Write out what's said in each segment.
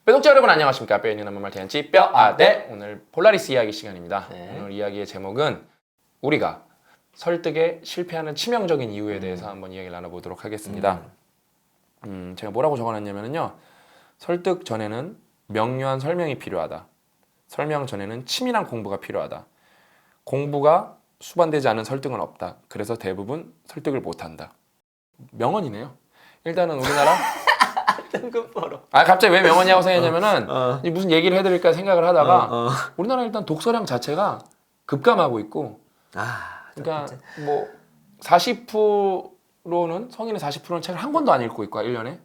구독자 여러분 안녕하십니까. 뼈 있는 한번말 대잔치 뼈아대 오늘 폴라리스 이야기 시간입니다. 오늘 이야기의 제목은 우리가 설득에 실패하는 치명적인 이유에 대해서 한번 이야기를 나눠보도록 하겠습니다. 제가 뭐라고 적어놨냐면요, 설득 전에는 명료한 설명이 필요하다. 설명 전에는 치밀한 공부가 필요하다. 공부가 수반되지 않은 설득은 없다. 그래서 대부분 설득을 못한다. 명언이네요. 일단은 우리나라 갑자기 왜 명언이라고 생각했냐면은 무슨 얘기를 해드릴까 생각을 하다가 우리나라 일단 독서량 자체가 급감하고 있고, 그러니까 뭐 40%는 성인의 40%는 책을 한 권도 안 읽고 있고 1년에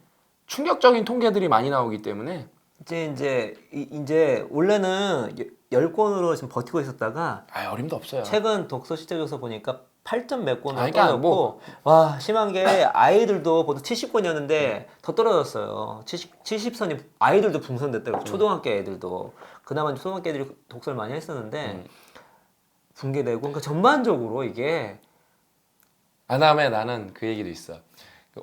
충격적인 통계들이 많이 나오기 때문에 이제 원래는 10권으로 지금 버티고 있었다가 어림도 없어요. 최근 독서 시대에서 보니까 8점 몇 권으로 그러니까 떨어졌고, 와 심한 게 아이들도 보통 70권이었는데 더 떨어졌어요. 70선이 아이들도 분산됐더라고요. 초등학교 애들도. 그나마 초등학교 애들이 독서를 많이 했었는데 붕괴되고, 그러니까 전반적으로 이게 그다음에 나는 그 얘기도 있어.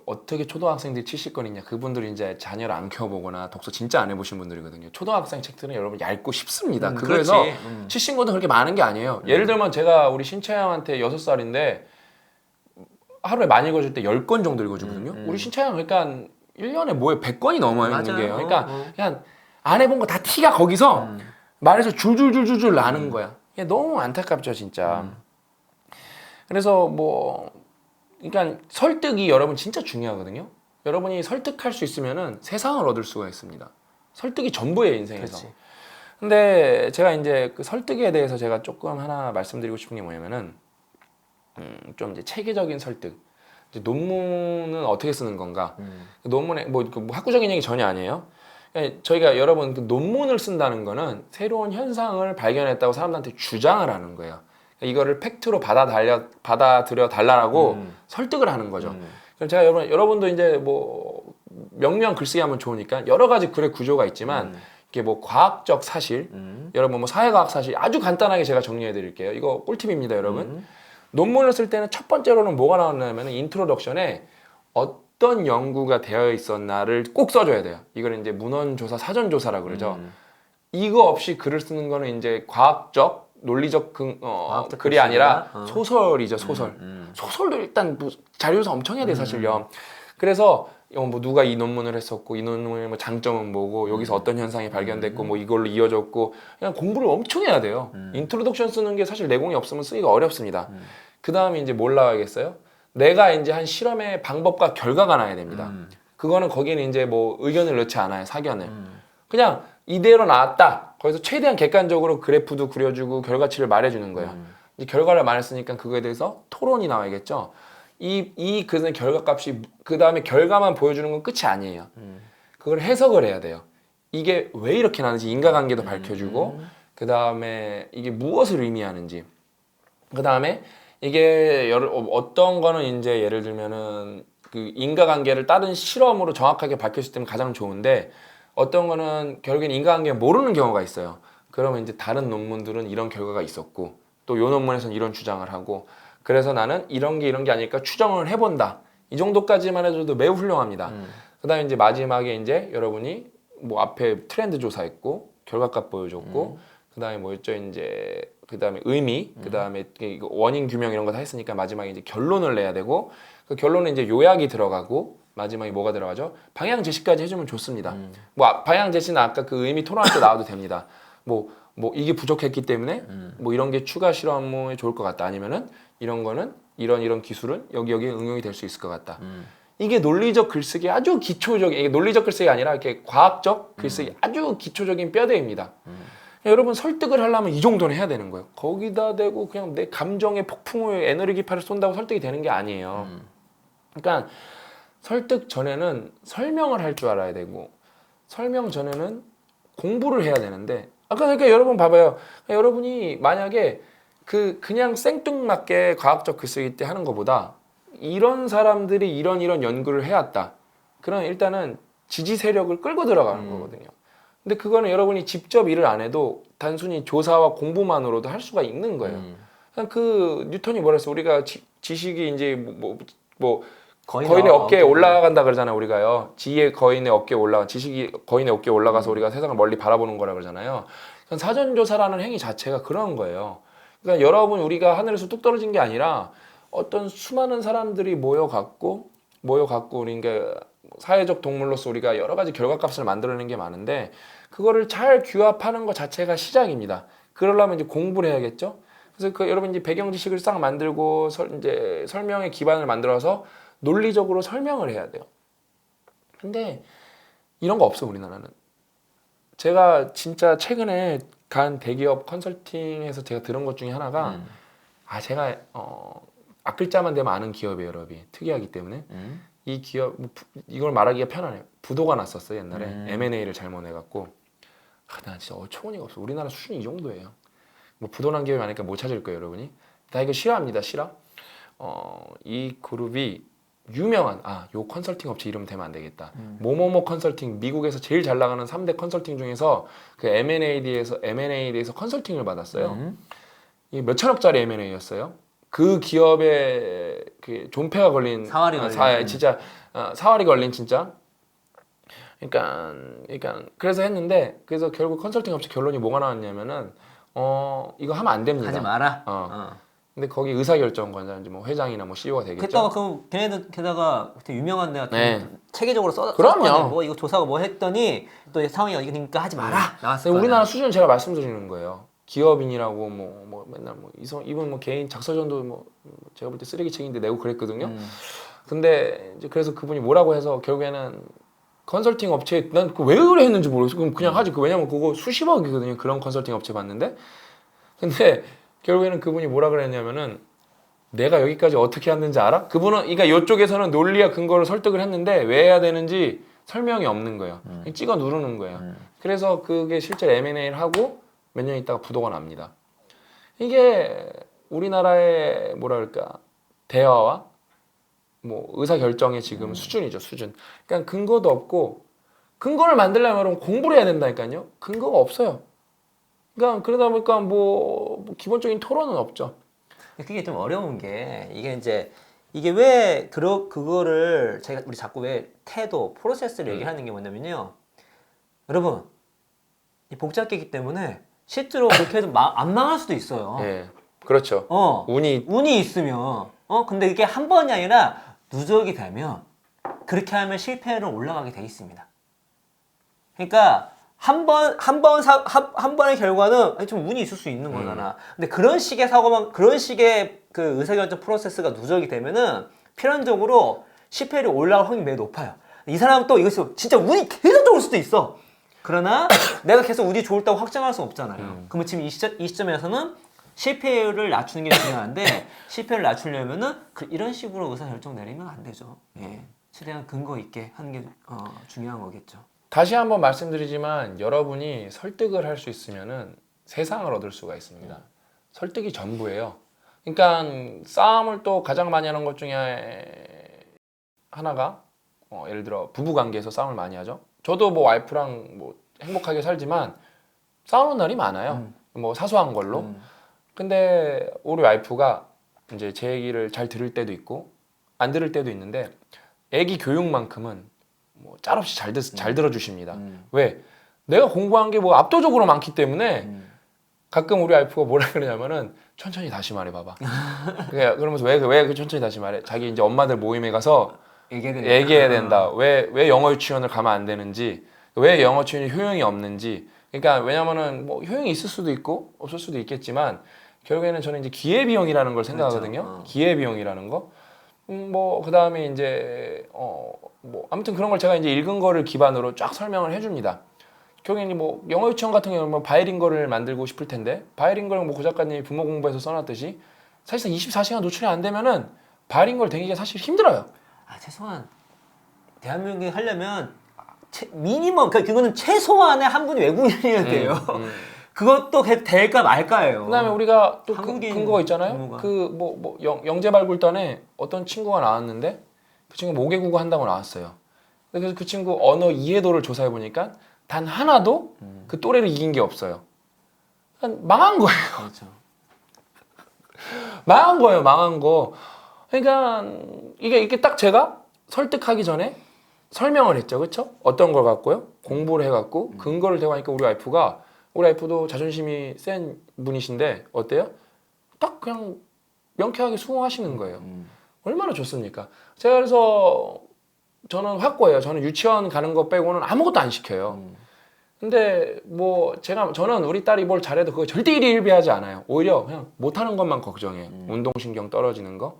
어떻게 초등학생들이 70권 읽냐. 그분들이 이제 자녀를 안 키워보거나 독서 진짜 안 해보신 분들이거든요. 초등학생 책들은 여러분 얇고 쉽습니다. 그래서 70권도 그렇게 많은 게 아니에요. 예를 들면 제가 우리 신채양한테 6살인데 하루에 많이 읽어줄 때 10권 정도 읽어주거든요. 우리 신채양 그러니까 1년에 뭐에 100권이 넘어요. 읽는 게요. 그러니까 그냥 안 해본 거 다 티가 거기서 말해서 줄줄줄줄줄 나는 거야. 이게 너무 안타깝죠 진짜. 그래서 그러니까 설득이 여러분 진짜 중요하거든요. 여러분이 설득할 수 있으면은 세상을 얻을 수가 있습니다. 설득이 전부예요, 인생에서. 그치. 근데 제가 이제 그 설득에 대해서 제가 조금 하나 말씀드리고 싶은 게 뭐냐면은 좀 이제 체계적인 설득. 이제 논문은 어떻게 쓰는 건가? 논문에 뭐 학구적인 얘기 전혀 아니에요. 그러니까 저희가 여러분 그 논문을 쓴다는 거는 새로운 현상을 발견했다고 사람들한테 주장을 하는 거예요. 이거를 팩트로 받아들여 달라고 설득을 하는 거죠. 그럼 제가 여러분도 이제 뭐 명료한 글쓰기 하면 좋으니까 여러 가지 글의 구조가 있지만 이게 뭐 과학적 사실, 여러분 뭐 사회과학 사실 아주 간단하게 제가 정리해 드릴게요. 이거 꿀팁입니다, 여러분. 논문을 쓸 때는 첫 번째로는 뭐가 나오냐면 인트로덕션에 어떤 연구가 되어 있었나를 꼭 써줘야 돼요. 이걸 이제 문헌조사, 사전조사라고 그러죠. 이거 없이 글을 쓰는 거는 이제 과학적 논리적 글이 아니라 소설이죠, 소설. 소설도 일단 뭐 자료조사 엄청 해야 돼, 사실요. 그래서 뭐 누가 이 논문을 했었고, 이 논문의 뭐 장점은 뭐고, 여기서 어떤 현상이 발견됐고, 뭐 이걸로 이어졌고, 그냥 공부를 엄청 해야 돼요. 인트로덕션 쓰는 게 사실 내공이 없으면 쓰기가 어렵습니다. 그 다음에 이제 뭘 나와야겠어요? 내가 이제 한 실험의 방법과 결과가 나야 됩니다. 그거는 거기는 이제 뭐 의견을 넣지 않아요, 사견을. 그냥 이대로 나왔다. 거기서 최대한 객관적으로 그래프도 그려주고 결과치를 말해주는 거예요. 이제 결과를 말했으니까 그거에 대해서 토론이 나와야겠죠. 이 글의 결과값이 그 다음에 결과만 보여주는 건 끝이 아니에요. 그걸 해석을 해야 돼요. 이게 왜 이렇게 나는지 인과관계도 밝혀주고, 그 다음에 이게 무엇을 의미하는지, 그 다음에 이게 어떤 거는 이제 예를 들면은 그 인과관계를 다른 실험으로 정확하게 밝혔을 때는 가장 좋은데, 어떤 거는 결국엔 인과관계 모르는 경우가 있어요. 그러면 이제 다른 논문들은 이런 결과가 있었고 또 요 논문에서는 이런 주장을 하고, 그래서 나는 이런 게 아닐까 추정을 해본다. 이 정도까지만 해도 매우 훌륭합니다. 그 다음에 이제 마지막에 이제 여러분이 뭐 앞에 트렌드 조사했고 결과값 보여줬고 그 다음에 뭐였죠, 이제 그 다음에 의미, 그 다음에 원인 규명 이런 거 다 했으니까 마지막에 이제 결론을 내야 되고, 그 결론은 이제 요약이 들어가고 마지막에 뭐가 들어가죠? 방향 제시까지 해주면 좋습니다. 뭐 방향 제시는 아까 그 의미 토론할 때 나와도 됩니다. 뭐 이게 부족했기 때문에 뭐 이런 게 추가 실험에 좋을 것 같다. 아니면은 이런 거는 이런 기술은 여기에 응용이 될 수 있을 것 같다. 이게 논리적 글쓰기 아주 기초적인, 이게 논리적 글쓰기가 아니라 이렇게 과학적 글쓰기 아주 기초적인 뼈대입니다. 여러분 설득을 하려면 이 정도는 해야 되는 거예요. 거기다 대고 그냥 내 감정의 폭풍을 에너지기파를 쏜다고 설득이 되는 게 아니에요. 그러니까 설득 전에는 설명을 할 줄 알아야 되고, 설명 전에는 공부를 해야 되는데, 그러니까 여러분 봐봐요. 여러분이 만약에 그냥 생뚱맞게 과학적 글쓰기 때 하는 것보다 이런 사람들이 이런 연구를 해왔다. 그럼 일단은 지지 세력을 끌고 들어가는 거거든요. 근데 그거는 여러분이 직접 일을 안 해도 단순히 조사와 공부만으로도 할 수가 있는 거예요. 그 뉴턴이 뭐라 했어? 우리가 지식이 이제 거인의 어깨에 올라간다 그러잖아요. 우리가요. 지혜 거인의 어깨에 올라가 지식이 거인의 어깨에 올라가서 우리가 세상을 멀리 바라보는 거라 그러잖아요. 사전조사라는 행위 자체가 그런 거예요. 그러니까 여러분 우리가 하늘에서 뚝 떨어진 게 아니라 어떤 수많은 사람들이 모여갖고 그러니까 사회적 동물로서 우리가 여러 가지 결과값을 만들어내는 게 많은데 그거를 잘 규합하는 것 자체가 시작입니다. 그러려면 이제 공부를 해야겠죠. 그래서 여러분 이제 배경 지식을 싹 만들고 이제 설명의 기반을 만들어서 논리적으로 설명을 해야 돼요. 근데 이런 거 없어 우리나라는. 제가 진짜 최근에 간 대기업 컨설팅에서 제가 들은 것 중에 하나가 제가 앞글자만 되면 아는 기업이에요, 여러분. 특이하기 때문에 이 기업 이걸 말하기가 편하네요. 부도가 났었어요 옛날에 M&A를 잘못 해갖고 나 진짜 어처구니가 없어. 우리나라 수준이 이 정도예요. 뭐 부도난 기업이 많으니까 못 찾을 거예요, 여러분이. 다 이거 싫어합니다, 싫어. 이 그룹이 유명한 요 컨설팅 업체 이름 대면 안 되겠다. 뭐뭐뭐 컨설팅 미국에서 제일 잘 나가는 3대 컨설팅 중에서 그 M&A에 대해서 컨설팅을 받았어요. 이 몇천억짜리 M&A였어요. 그 기업에 그 존폐가 걸린 사활이 걸린 진짜 사활이 걸린 진짜. 그러니까 그래서 했는데 그래서 결국 컨설팅 업체 결론이 뭐가 나왔냐면은 이거 하면 안 됩니다. 하지 마라. 근데 거기 의사결정권자 이제 뭐 회장이나 뭐 CEO가 되겠죠. 게다가 그 걔네들 게다가 되게 유명한 데가 체계적으로 그럼요. 뭐 이거 조사가 뭐 했더니 또 상황이 이러니까 하지 마라 나왔어요. 우리나라 수준은 제가 말씀드리는 거예요. 기업인이라고 뭐 맨날 뭐 이분 뭐 개인 작서전도 뭐 제가 볼 때 쓰레기책인데 내고 그랬거든요. 근데 이제 그래서 그분이 뭐라고 해서 결국에는 컨설팅 업체 난 그 왜 그래 했는지 모르겠어. 그럼 그냥 하지. 왜냐면 그거 수십억이거든요. 그런 컨설팅 업체 봤는데. 근데 결국에는 그분이 뭐라 그랬냐면은 내가 여기까지 어떻게 왔는지 알아? 그분은 그러니까 이쪽에서는 논리와 근거를 설득을 했는데 왜 해야 되는지 설명이 없는 거예요. 그냥 찍어 누르는 거예요. 그래서 그게 실제 M&A를 하고 몇 년 있다가 부도가 납니다. 이게 우리나라의 뭐라 그럴까 대화와 뭐 의사 결정의 지금 수준이죠, 수준. 그러니까 근거도 없고 근거를 만들려면 공부를 해야 된다니까요. 근거가 없어요. 그러니까 그러다 보니까 뭐 기본적인 토론은 없죠. 그게 좀 어려운 게 이게 왜 그거를 우리 자꾸 왜 태도, 프로세스를 얘기하는 게 뭐냐면요. 여러분 이 복잡계이기 때문에 실제로 그렇게 해서 안 망할 수도 있어요. 예, 그렇죠. 운이 있으면 근데 이게 한 번이 아니라 누적이 되면 그렇게 하면 실패로 올라가게 돼 있습니다. 그러니까 한 번의 결과는 좀 운이 있을 수 있는 거잖아. 근데 그런 식의 그 의사결정 프로세스가 누적이 되면은 필연적으로 실패율이 올라갈 확률이 매우 높아요. 이 사람은 또 이것이 진짜 운이 계속 좋을 수도 있어. 그러나 내가 계속 운이 좋다고 확정할 수 없잖아요. 그러면 지금 이 시점에서는 실패율을 낮추는 게 중요한데 실패율을 낮추려면은 이런 식으로 의사결정 내리면 안 되죠. 예. 최대한 근거 있게 하는 게 중요한 거겠죠. 다시 한번 말씀드리지만 여러분이 설득을 할 수 있으면은 세상을 얻을 수가 있습니다. 설득이 전부예요. 그러니까 싸움을 또 가장 많이 하는 것 중에 하나가 예를 들어 부부 관계에서 싸움을 많이 하죠. 저도 뭐 와이프랑 뭐 행복하게 살지만 싸우는 날이 많아요. 뭐 사소한 걸로. 근데 우리 와이프가 이제 제 얘기를 잘 들을 때도 있고 안 들을 때도 있는데 애기 교육만큼은 뭐 짤없이 잘 들어주십니다. 왜? 내가 공부한 게 뭐 압도적으로 많기 때문에 가끔 우리 와이프가 뭐라 그러냐면은 천천히 다시 말해봐봐. 그러면서 왜 천천히 다시 말해? 자기 이제 엄마들 모임에 가서 얘기해야 된다. 왜 영어 유치원을 가면 안 되는지, 왜 영어 유치원이 효용이 없는지. 그러니까 왜냐면은 뭐 효용이 있을 수도 있고 없을 수도 있겠지만 결국에는 저는 이제 기회비용이라는 걸 생각하거든요. 그렇죠. 기회비용이라는 거. 뭐 그다음에 이제 뭐 아무튼 그런 걸 제가 이제 읽은 거를 기반으로 쫙 설명을 해줍니다. 결국에는 뭐 영어 유치원 같은 경우는 뭐 바이링걸을 만들고 싶을 텐데 바이링걸 뭐 고 작가님이 부모 공부에서 써놨듯이 사실상 24시간 노출이 안 되면은 바이링걸 되기가 사실 힘들어요. 최소한 대한민국에 하려면 미니멈 그거는 최소한의 한 분이 외국인이어야 돼요. 그것도 될까 말까예요. 그다음에 우리가 또 한국인 근거가 있잖아요. 의무가. 그 영재발굴단에 어떤 친구가 나왔는데 그 친구 모개국어 한다고 나왔어요. 그래서 그 친구 언어 이해도를 조사해 보니까 단 하나도 그 또래를 이긴 게 없어요. 망한 거예요. 그렇죠. 망한 거예요. 망한 거. 그러니까 이게 딱 제가 설득하기 전에 설명을 했죠, 그렇죠? 어떤 걸 갖고요? 공부를 해갖고 근거를 대고하니까 우리 와이프도 자존심이 센 분이신데 어때요? 딱 그냥 명쾌하게 수긍하시는 거예요. 얼마나 좋습니까? 제가 그래서 저는 확고해요. 저는 유치원 가는 거 빼고는 아무것도 안 시켜요. 근데 뭐 저는 우리 딸이 뭘 잘해도 그거 절대 일희일비하지 않아요. 오히려 그냥 못하는 것만 걱정해요. 운동신경 떨어지는 거.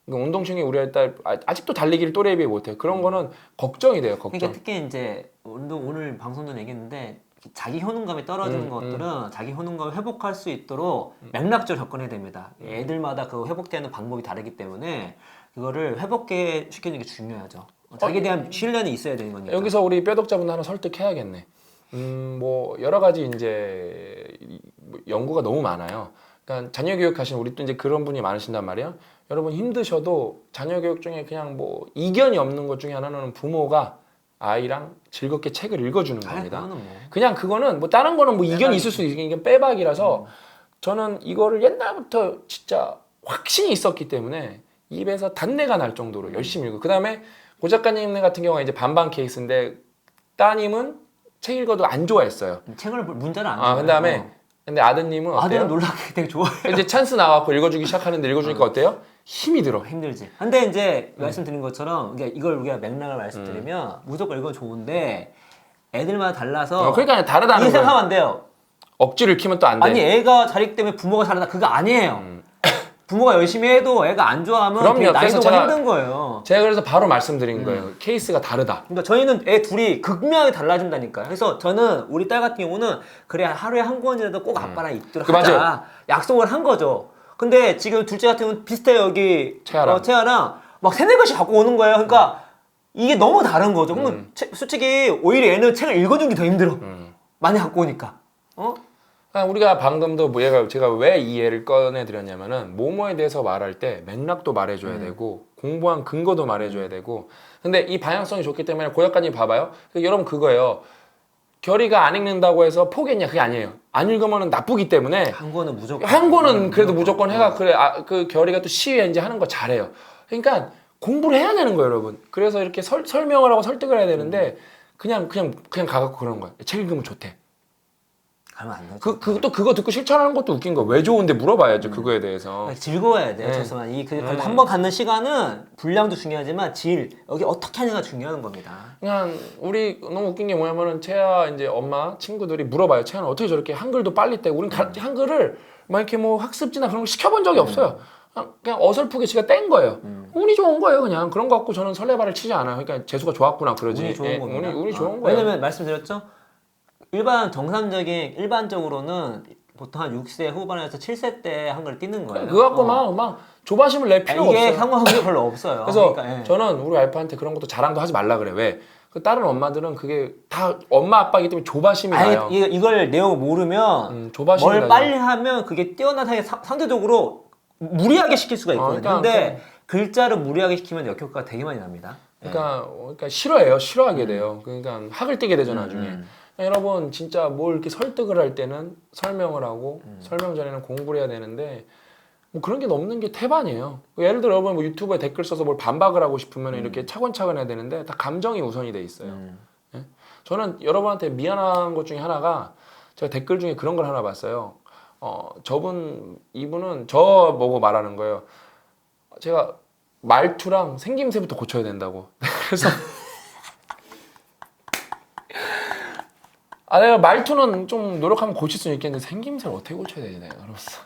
그러니까 운동신경이 우리 딸 아직도 달리기를 또래에 비해 못해요. 그런 거는 걱정이 돼요. 걱정. 그러니까 특히 이제 오늘 방송 전에 얘기했는데 자기 효능감이 떨어지는 것들은 자기 효능감을 회복할 수 있도록 맥락적으로 접근해야 됩니다. 애들마다 그 회복되는 방법이 다르기 때문에 그거를 회복해 시키는 게 중요하죠. 자기에 대한 신뢰는 있어야 되는 거니까. 여기서 우리 뼈독자분 하나 설득해야겠네. 뭐 여러 가지 이제 연구가 너무 많아요. 그러니까 자녀 교육하시는 우리 또 이제 그런 분이 많으신단 말이에요. 여러분 힘드셔도 자녀 교육 중에 그냥 뭐 이견이 없는 것 중에 하나는 부모가 아이랑 즐겁게 책을 읽어주는 겁니다. 그거는 뭐. 그냥 그거는 뭐 다른 거는 뭐 이견이 있을 수 있으니까 이게 빼박이라서 저는 이거를 옛날부터 진짜 확신이 있었기 때문에 입에서 단내가 날 정도로 열심히 읽고 그 다음에 고 작가님 같은 경우가 이제 반반 케이스인데 따님은 책 읽어도 안 좋아했어요. 책을 문자를 안 좋아해요. 그다음에 근데 아드님은 어때요? 아들은 놀랍게 되게 좋아해요. 이제 찬스 나와갖고 읽어주기 시작하는데 읽어주니까 어때요? 힘이 들어. 힘들지. 근데 이제 말씀드린 것처럼 그러니까 이걸 우리가 맥락을 말씀드리면 무조건 읽으면 좋은데 애들마다 달라서 그러니까 다르다는 이 거예요. 생각하면 안 돼요. 억지로 읽히면 또 안 돼. 아니 애가 자립 때문에 부모가 잘한다 그거 아니에요. 부모가 열심히 해도 애가 안 좋아하면 그럼요. 되게 그래서 난이도가 제가- 힘든 거예요. 제가 그래서 바로 말씀드린 거예요. 케이스가 다르다. 그러니까 저희는 애 둘이 극명하게 달라진다니까요. 그래서 저는 우리 딸 같은 경우는 그래 하루에 한 권이라도 꼭 아빠랑 읽도록 그 하자 맞아요. 약속을 한 거죠. 근데 지금 둘째 같은 경우는 비슷해요. 여기 채아랑. 채아랑 막 세네 권씩 갖고 오는 거예요. 그러니까 이게 너무 다른 거죠. 그러면 솔직히 오히려 얘는 책을 읽어주는 게 더 힘들어. 많이 갖고 오니까. 우리가 방금도 뭐 제가 왜 이 예를 꺼내드렸냐면은 모모에 대해서 말할 때 맥락도 말해줘야 되고 공부한 근거도 말해줘야 되고 근데 이 방향성이 좋기 때문에 고 작가님 봐봐요. 여러분 그거예요. 결이가 안 읽는다고 해서 포기했냐 그게 아니에요. 안 읽으면 나쁘기 때문에 한 권은 무조건. 한 권은 그래도 무조건 해가 그래 그 결이가 또 시위에 이제 하는 거 잘해요. 그러니까 공부를 해야 되는 거예요, 여러분. 그래서 이렇게 설명을 하고 설득을 해야 되는데 그냥 가갖고 그러는 거야. 책 읽으면 좋대. 가면 안 되죠. 또 그거 듣고 실천하는 것도 웃긴 거. 왜 좋은데 물어봐야죠, 그거에 대해서. 즐거워야 돼요. 네. 죄송한 한 번 갖는 시간은 분량도 중요하지만 질 여기 어떻게 하냐가 중요한 겁니다. 그냥 우리 너무 웃긴 게 뭐냐면은 채아 이제 엄마 친구들이 물어봐요. 채아는 어떻게 저렇게 한글도 빨리 떼고 우리는 한글을 막 이렇게 뭐 학습지나 그런 거 시켜본 적이 없어요. 그냥 어설프게 지가 뗀 거예요. 운이 좋은 거예요, 그냥. 그런 거 갖고 저는 설레발을 치지 않아요. 그러니까 재수가 좋았구나 그러지. 운이 좋은 겁니다. 운이 좋은 거예요. 왜냐면 말씀드렸죠. 일반적으로는 보통 한 6세 후반에서 7세 때 한글을 띄는 거예요. 그거 갖고 막 조바심을 낼 필요가 이게 없어요. 상관관계 별로 없어요. 그래서 그러니까, 예. 저는 우리 와이프한테 그런 것도 자랑도 하지 말라 그래. 왜? 그 다른 엄마들은 그게 다 엄마 아빠이기 때문에 조바심이 나요. 이걸 내용 모르면 조바심이 뭘 나죠. 빨리 하면 그게 뛰어난 상대적으로 무리하게 시킬 수가 있거든요. 그러니까 근데 글자를 무리하게 시키면 역효과가 되게 많이 납니다. 그러니까 싫어해요. 싫어하게 돼요. 그러니까 학을 띄게 되죠 나중에. 여러분 진짜 뭘 이렇게 설득을 할 때는 설명을 하고 설명 전에는 공부를 해야 되는데 뭐 그런 게 없는 게 태반이에요. 예를 들어 여러분 뭐 유튜브에 댓글 써서 뭘 반박을 하고 싶으면 이렇게 차근차근 해야 되는데 다 감정이 우선이 돼 있어요. 예? 저는 여러분한테 미안한 것 중에 하나가 제가 댓글 중에 그런 걸 하나 봤어요. 이분은 저 보고 말하는 거예요. 제가 말투랑 생김새부터 고쳐야 된다고. 그래서 내가 말투는 좀 노력하면 고칠 수는 있겠는데 생김새를 어떻게 고쳐야 되지 내가 그러면서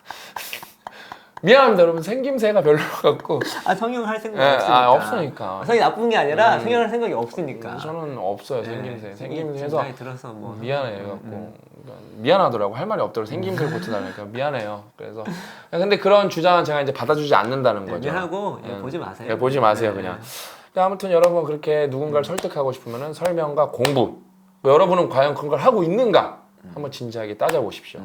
미안합니다 여러분 생김새가 별로여갖고 성형을 할 생각이 없으니까. 없으니까 성이 나쁜 게 아니라 성형을 할 생각이 없으니까. 저는 없어요 생김새에서 나이 들어서 뭐 미안해 갖고 미안하더라고 할 말이 없더라고 생김새를 고쳐달라니까 미안해요 그래서 근데 그런 주장은 제가 이제 받아주지 않는다는 거죠. 미안하고 보지 마세요. 보지 마세요 그냥. 아무튼 여러분 그렇게 누군가를 설득하고 싶으면은 설명과 공부 여러분은 과연 그런 걸 하고 있는가 한번 진지하게 따져보십시오.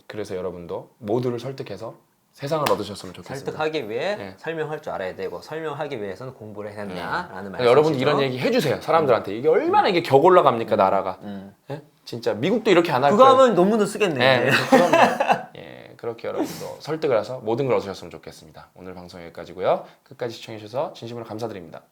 그래서 여러분도 모두를 설득해서 세상을 얻으셨으면 좋겠습니다. 설득하기 위해 네. 설명할 줄 알아야 되고 설명하기 위해서는 공부를 해야 된다라는 말씀. 여러분도 이런 얘기 해주세요. 사람들한테 이게 얼마나 이게 격 올라갑니까 나라가. 예? 진짜 미국도 이렇게 안 할 그거 거예요. 하면 논문도 쓰겠네. 그럼요. 그렇게 여러분도 설득을 해서 모든 걸 얻으셨으면 좋겠습니다. 오늘 방송 여기까지고요. 끝까지 시청해 주셔서 진심으로 감사드립니다.